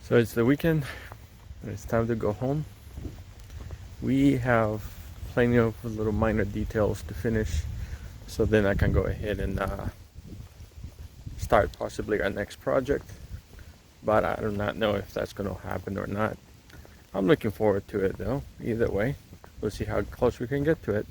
So it's the weekend and it's time to go home. We have plenty of little minor details to finish, so then I can go ahead and start possibly our next project. But I do not know if that's going to happen or not. I'm looking forward to it though. Either way, we'll see how close we can get to it.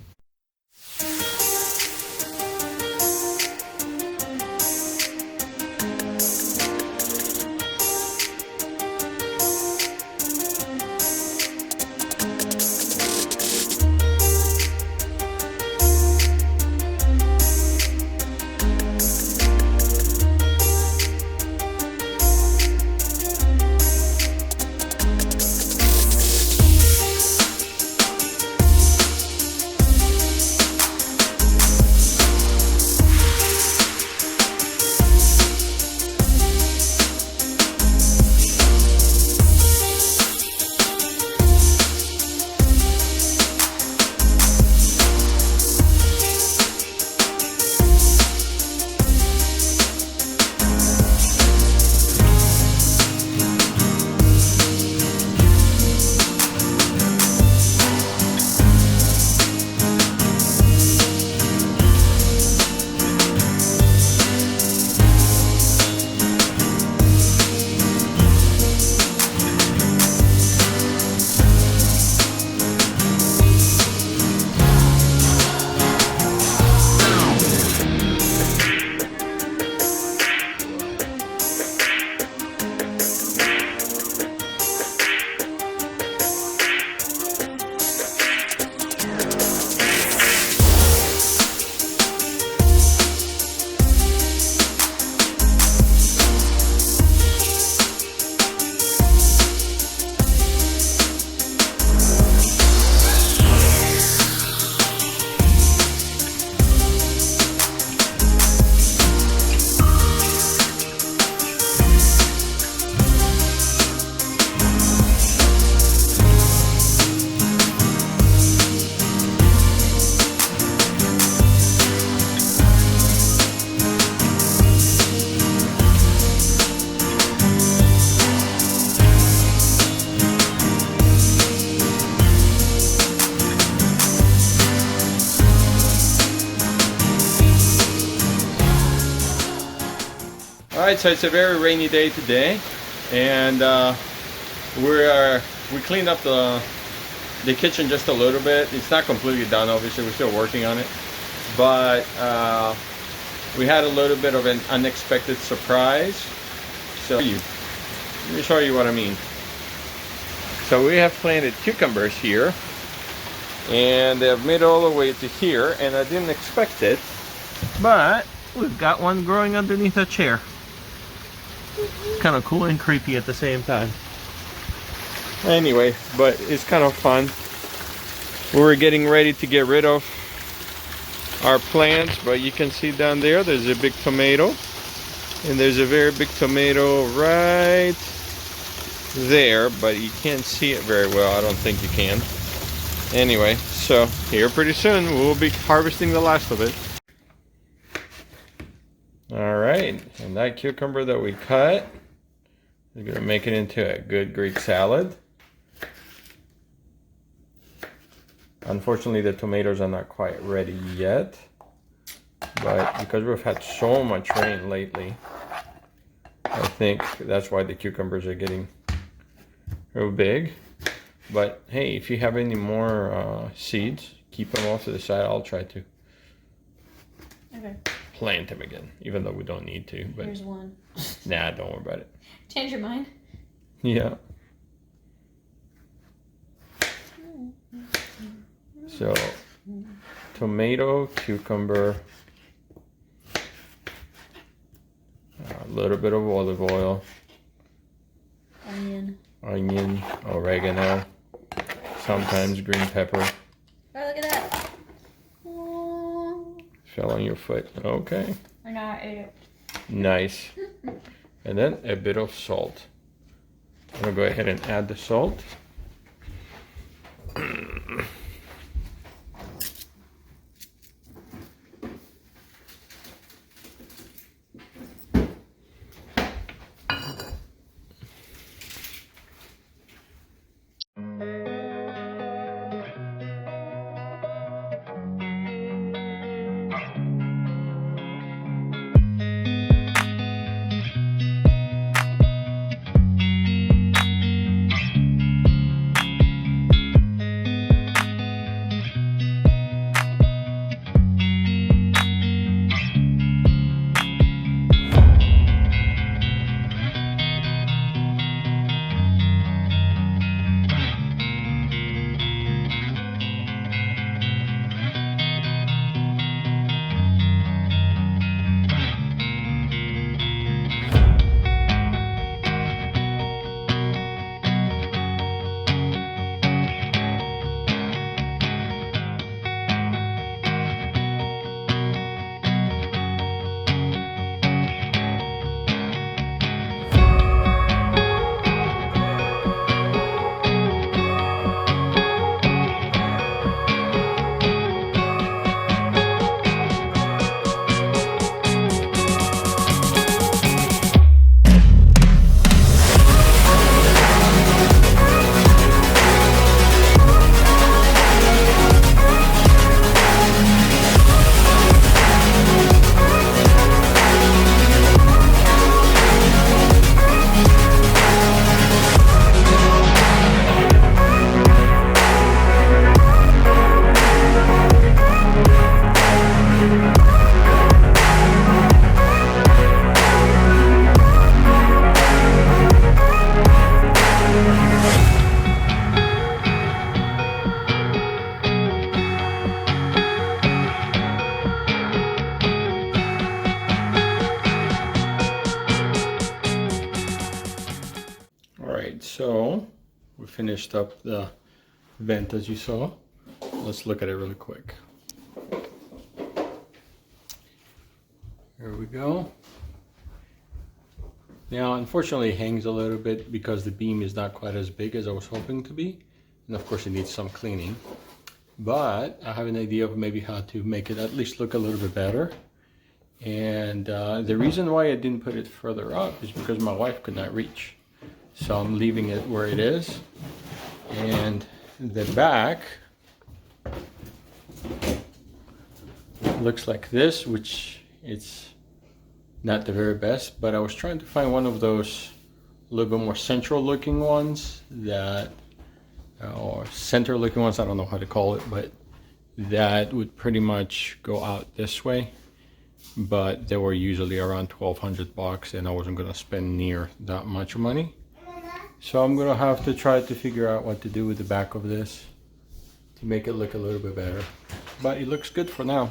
Alright, so it's a very rainy day today, and we cleaned up the kitchen just a little bit. It's not completely done, obviously, we're still working on it, but we had a little bit of an unexpected surprise. So let me show you what I mean. So we have planted cucumbers here, and they've made it all the way to here, and I didn't expect it, but we've got one growing underneath a chair. Kind of cool and creepy at the same time. Anyway, but it's kind of fun. We're getting ready to get rid of our plants, but you can see down there, there's a big tomato, and there's a very big tomato right there, but you can't see it very well. I don't think you can. Anyway, so here pretty soon we'll be harvesting the last of it. Alright, and that cucumber that we cut is going to make it into a good Greek salad. Unfortunately, the tomatoes are not quite ready yet, but because we've had so much rain lately, I think that's why the cucumbers are getting real big. But hey, if you have any more seeds, keep them off to the side. I'll try to plant them again, even though we don't need to. But here's one. Nah, don't worry about it. Change your mind? Yeah. So, tomato, cucumber, a little bit of olive oil, onion, oregano, sometimes green pepper. Oh, look at that. Oh. Fell on your foot. Okay. I got it. Nice. And then a bit of salt. I'm going to go ahead and add the salt. right, so we finished up the vent as you saw. Let's look at it really quick. Here we go. Now, unfortunately, it hangs a little bit because the beam is not quite as big as I was hoping to be. And of course, it needs some cleaning. But I have an idea of maybe how to make it at least look a little bit better. And the reason why I didn't put it further up is because my wife could not reach. So I'm leaving it where it is. And the back looks like this, which it's not the very best, but I was trying to find one of those a little bit more central looking ones that, or center looking ones, I don't know how to call it, but that would pretty much go out this way. But they were usually around $1,200 and I wasn't gonna spend near that much money. So I'm gonna have to try to figure out what to do with the back of this to make it look a little bit better. But it looks good for now.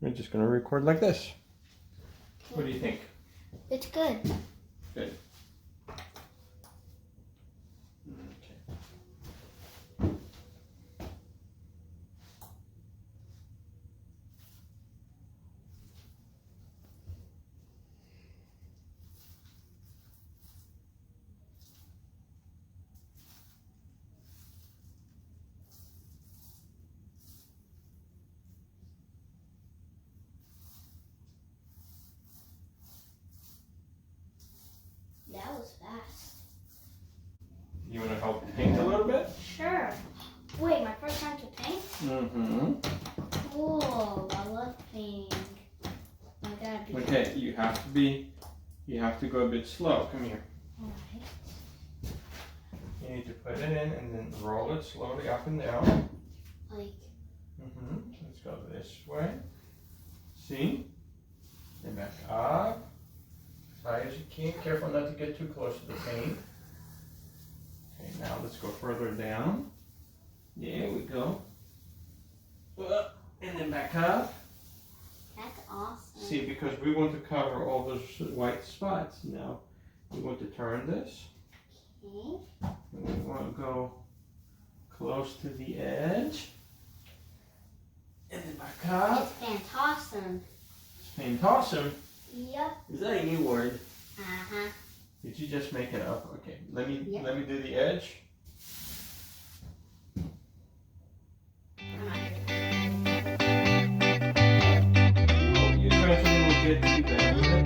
We're just gonna record like this. What do you think? It's good. Good. That was fast. You want to help paint a little bit? Sure. Wait, my first time to paint? Mm-hmm. Cool. I love painting. My dad. Okay, you have to go a bit slow. Come here. Alright. You need to put it in and then roll it slowly up and down. Like. Mm-hmm. Let's go this way. See? Then back up. As high as you can. Careful not to get too close to the paint. Okay, now let's go further down. There we go. And then back up. That's awesome. See, because we want to cover all those white spots. Now, we want to turn this. Okay. And we want to go close to the edge. And then back up. It's fantastic. Fantastic. Yep. Is that a new word? Uh-huh. Did you just make it up? Okay, let me Yeah. let me do the edge. Oh, you eventually will get to the end of it.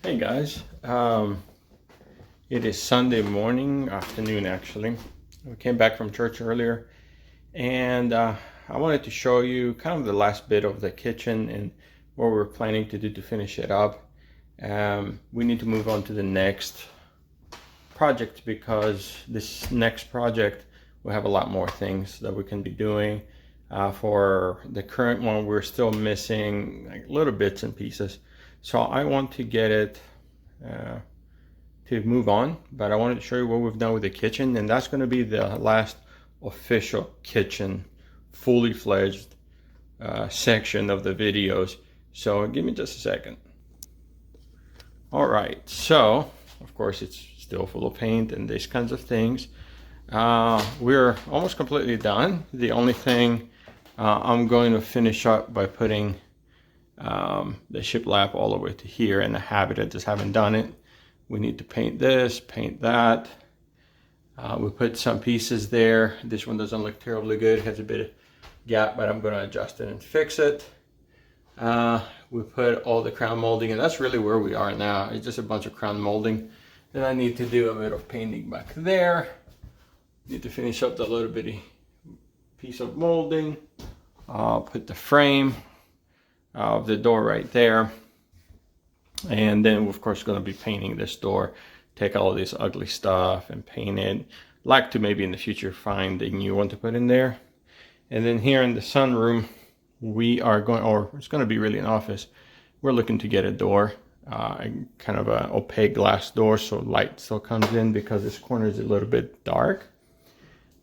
Hey guys, it is Sunday morning, afternoon actually. We came back from church earlier, and I wanted to show you kind of the last bit of the kitchen and what we're planning to do to finish it up. We need to move on to the next project because this next project will have a lot more things that we can be doing. For the current one, we're still missing like little bits and pieces. So I want to get it to move on, but I wanted to show you what we've done with the kitchen, and that's going to be the last official kitchen, fully fledged section of the videos. So give me just a second. All right, so of course it's still full of paint and these kinds of things. We're almost completely done. The only thing I'm going to finish up by putting the shiplap all the way to here in the habit. I just haven't done it. We need to paint this, paint that. We put some pieces there. This one doesn't look terribly good. It has a bit of gap, but I'm going to adjust it and fix it. We put all the crown molding, and that's really where we are now. It's just a bunch of crown molding. Then I need to do a bit of painting back there. Need to finish up the little bitty piece of molding. Put the frame of the door right there, and then we're of course going to be painting this door, take all this ugly stuff and paint it. Like to maybe in the future find a new one to put in there. And then here in the sunroom, we are going, or it's going to be really an office, we're looking to get a door, kind of an opaque glass door so light still comes in, because this corner is a little bit dark.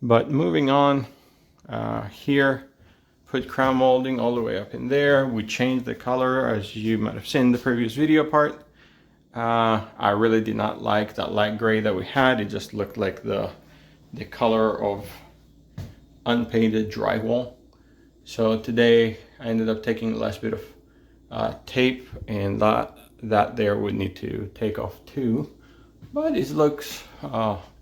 But moving on, here, put crown molding all the way up in there. We changed the color, as you might have seen in the previous video part. I really did not like that light gray that we had. It just looked like the color of unpainted drywall. So today I ended up taking the last bit of tape, and that there would need to take off too. But it looks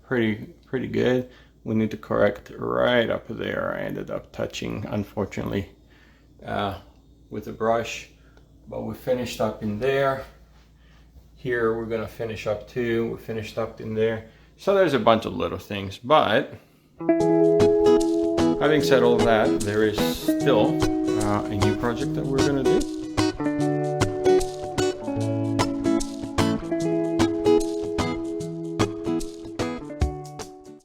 pretty good. We need to correct right up there. I ended up touching, unfortunately, with a brush, but we finished up in there. Here we're gonna finish up too. We finished up in there. So there's a bunch of little things, but having said all that, there is still a new project that we're gonna do.